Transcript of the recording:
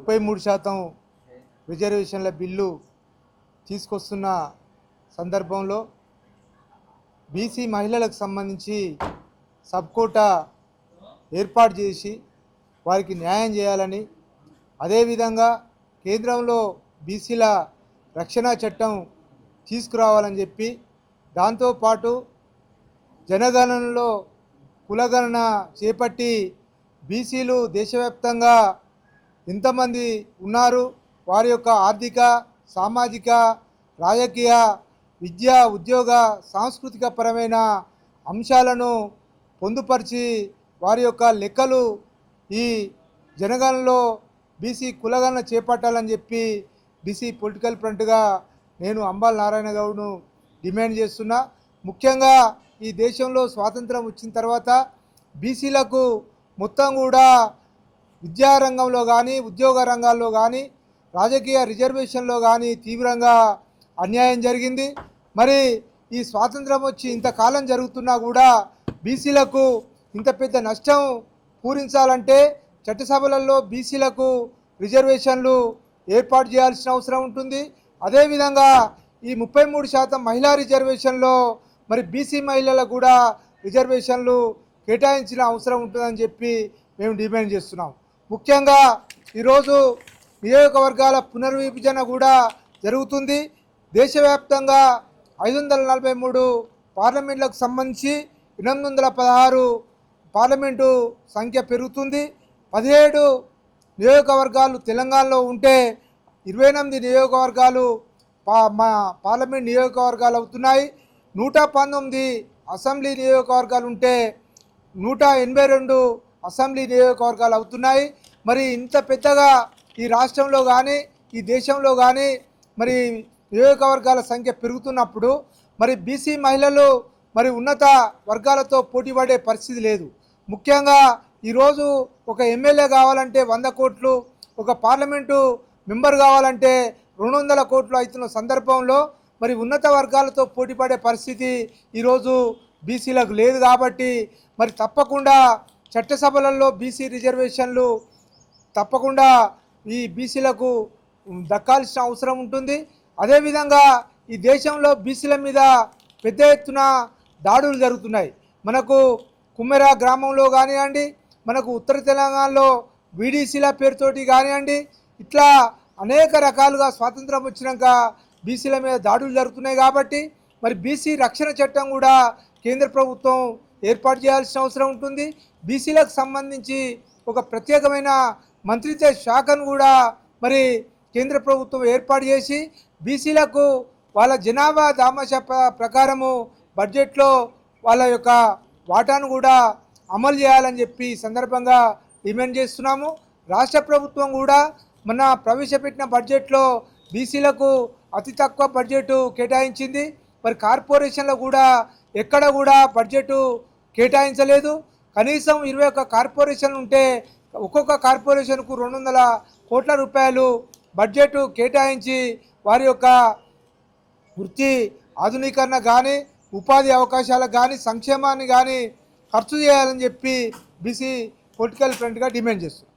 33% రిజర్వేషన్ల బిల్లు తీసుకొస్తున్న సందర్భంలో బీసీ మహిళలకు సంబంధించి సబ్ కోటా ఏర్పాటు చేసి వారికి న్యాయం చేయాలని, అదేవిధంగా కేంద్రంలో బీసీల రక్షణ చట్టం తీసుకురావాలని చెప్పి, దాంతోపాటు జనగణనలో కులగణన చేపట్టి బీసీలు దేశవ్యాప్తంగా ఎంతమంది ఉన్నారు, వారి యొక్క ఆర్థిక, సామాజిక, రాజకీయ, విద్యా, ఉద్యోగ, సాంస్కృతిక పరమైన అంశాలను పొందుపరిచి వారి యొక్క లెక్కలు ఈ జనగణనలో బీసీ కులగణన చేపట్టాలని చెప్పి బీసీ పొలిటికల్ ఫ్రంట్గా నేను అంబాల నారాయణ గౌడ్ను డిమాండ్ చేస్తున్నా. ముఖ్యంగా ఈ దేశంలో స్వాతంత్రం వచ్చిన తర్వాత బీసీలకు మొత్తం కూడా విద్యారంగంలో కానీ, ఉద్యోగ రంగాల్లో కానీ, రాజకీయ రిజర్వేషన్లో కానీ తీవ్రంగా అన్యాయం జరిగింది. మరి ఈ స్వాతంత్రం వచ్చి ఇంతకాలం జరుగుతున్నా కూడా బీసీలకు ఇంత పెద్ద నష్టం పూరించాలంటే చట్టసభలలో బీసీలకు రిజర్వేషన్లు ఏర్పాటు చేయాల్సిన అవసరం ఉంటుంది. అదేవిధంగా ఈ 33% మహిళా రిజర్వేషన్లో మరి బీసీ మహిళలకు కూడా రిజర్వేషన్లు కేటాయించిన అవసరం ఉంటుందని చెప్పి మేము డిమాండ్ చేస్తున్నాం. ముఖ్యంగా ఈరోజు నియోజకవర్గాల పునర్విభజన కూడా జరుగుతుంది. దేశవ్యాప్తంగా 543 పార్లమెంట్లకు సంబంధించి 816 పార్లమెంటు సంఖ్య పెరుగుతుంది. 17 నియోజకవర్గాలు తెలంగాణలో ఉంటే 28 నియోజకవర్గాలు పార్లమెంట్ నియోజకవర్గాలు అవుతున్నాయి. 119 అసెంబ్లీ నియోజకవర్గాలు ఉంటే 182 అసెంబ్లీ నియోజకవర్గాలు అవుతున్నాయి. మరి ఇంత పెద్దగా ఈ రాష్ట్రంలో కానీ, ఈ దేశంలో కానీ మరి నియోజకవర్గాల సంఖ్య పెరుగుతున్నప్పుడు మరి బీసీ మహిళలు మరి ఉన్నత వర్గాలతో పోటీపడే పరిస్థితి లేదు. ముఖ్యంగా ఈరోజు ఒక ఎమ్మెల్యే కావాలంటే 100 కోట్లు, ఒక పార్లమెంటు మెంబర్ కావాలంటే 200 కోట్లు అవుతున్న సందర్భంలో మరి ఉన్నత వర్గాలతో పోటీపడే పరిస్థితి ఈరోజు బీసీలకు లేదు. కాబట్టి మరి తప్పకుండా చట్టసభలలో బీసీ రిజర్వేషన్లు తప్పకుండా ఈ బీసీలకు దక్కాల్సిన అవసరం ఉంటుంది. అదేవిధంగా ఈ దేశంలో బీసీల మీద పెద్ద ఎత్తున దాడులు జరుగుతున్నాయి. మనకు కుమ్మెర గ్రామంలో కానివ్వండి, మనకు ఉత్తర తెలంగాణలో వీడీసీల పేరుతోటి కానివ్వండి, ఇట్లా అనేక రకాలుగా స్వాతంత్రం వచ్చినాక బీసీల మీద దాడులు జరుగుతున్నాయి. కాబట్టి మరి బీసీ రక్షణ చట్టం కూడా కేంద్ర ప్రభుత్వం ఏర్పాటు చేయాల్సిన అవసరం ఉంటుంది. బీసీలకు సంబంధించి ఒక ప్రత్యేకమైన మంత్రిత్వ శాఖను కూడా మరి కేంద్ర ప్రభుత్వం ఏర్పాటు చేసి బీసీలకు వాళ్ళ జనాభా దామాషా ప్రకారము బడ్జెట్లో వాళ్ళ యొక్క వాటాను కూడా అమలు చేయాలని చెప్పి సందర్భంగా డిమాండ్ చేస్తున్నాము. రాష్ట్ర ప్రభుత్వం కూడా మన ప్రవేశపెట్టిన బడ్జెట్లో బీసీలకు అతి తక్కువ బడ్జెట్ కేటాయించింది. మరి కార్పొరేషన్లో కూడా ఎక్కడ కూడా బడ్జెట్ కేటాయించలేదు. కనీసం 21 కార్పొరేషన్లు ఉంటే ఒక్కొక్క కార్పొరేషన్కు 200 కోట్ల రూపాయలు బడ్జెట్ కేటాయించి వారి యొక్క వృత్తి ఆధునీకరణ కానీ, ఉపాధి అవకాశాలకు కానీ, సంక్షేమాన్ని కానీ ఖర్చు చేయాలని చెప్పి బీసీ పొలిటికల్ ఫ్రంట్గా డిమాండ్ చేస్తుంది.